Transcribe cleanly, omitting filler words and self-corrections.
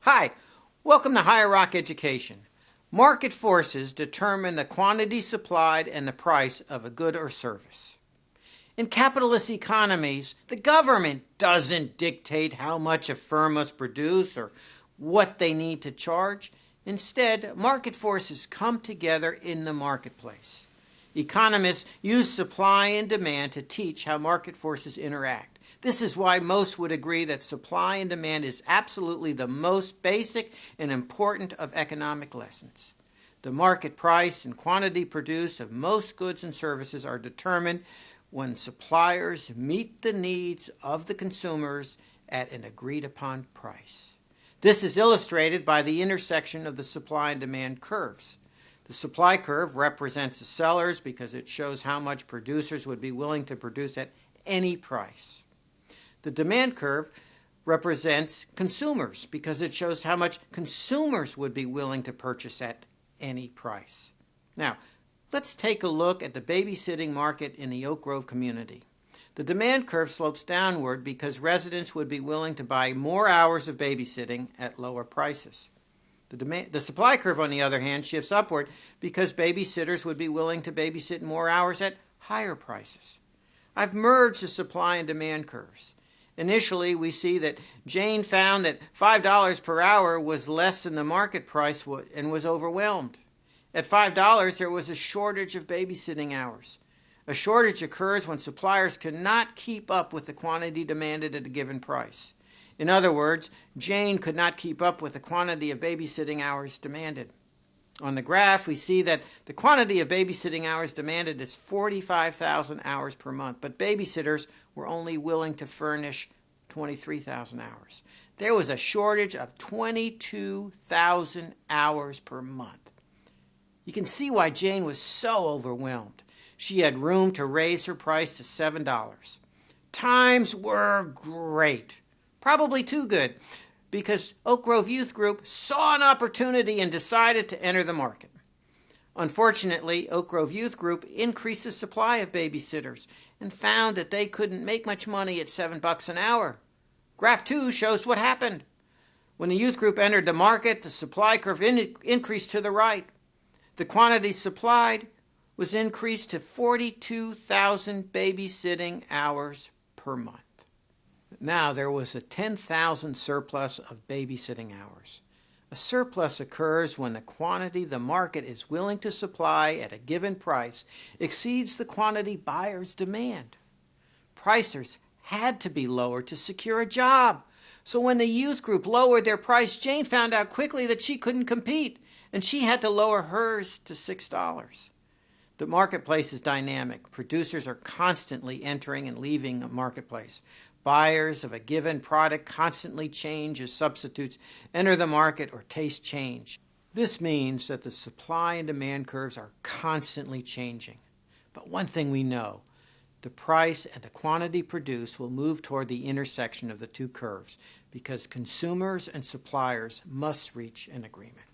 Hi, welcome to Higher Rock Education. Market forces determine the quantity supplied and the price of a good or service. In capitalist economies, the government doesn't dictate how much a firm must produce or what they need to charge. Instead, market forces come together in the marketplace. Economists use supply and demand to teach how market forces interact. This is why most would agree that supply and demand is absolutely the most basic and important of economic lessons. The market price and quantity produced of most goods and services are determined when suppliers meet the needs of the consumers at an agreed-upon price. This is illustrated by the intersection of the supply and demand curves. The supply curve represents the sellers because it shows how much producers would be willing to produce at any price. The demand curve represents consumers because it shows how much consumers would be willing to purchase at any price. Now, let's take a look at the babysitting market in the Oak Grove community. The demand curve slopes downward because residents would be willing to buy more hours of babysitting at lower prices. The supply curve, on the other hand, shifts upward because babysitters would be willing to babysit more hours at higher prices. I've merged the supply and demand curves. Initially, we see that Jane found that $5 per hour was less than the market price and was overwhelmed. At $5, there was a shortage of babysitting hours. A shortage occurs when suppliers cannot keep up with the quantity demanded at a given price. In other words, Jane could not keep up with the quantity of babysitting hours demanded. On the graph, we see that the quantity of babysitting hours demanded is 45,000 hours per month, but babysitters were only willing to furnish 23,000 hours. There was a shortage of 22,000 hours per month. You can see why Jane was so overwhelmed. She had room to raise her price to $7. Times were great. Probably too good, because Oak Grove Youth Group saw an opportunity and decided to enter the market. Unfortunately, Oak Grove Youth Group increased the supply of babysitters and found that they couldn't make much money at $7 an hour. Graph 2 shows what happened. When the youth group entered the market, the supply curve increased to the right. The quantity supplied was increased to 42,000 babysitting hours per month. Now there was a 10,000 surplus of babysitting hours. A surplus occurs when the quantity the market is willing to supply at a given price exceeds the quantity buyers demand. Prices had to be lowered to secure a job. So when the youth group lowered their price, Jane found out quickly that she couldn't compete, and she had to lower hers to $6. The marketplace is dynamic. Producers are constantly entering and leaving a marketplace. Buyers of a given product constantly change as substitutes enter the market or taste change. This means that the supply and demand curves are constantly changing. But one thing we know, the price and the quantity produced will move toward the intersection of the two curves because consumers and suppliers must reach an agreement.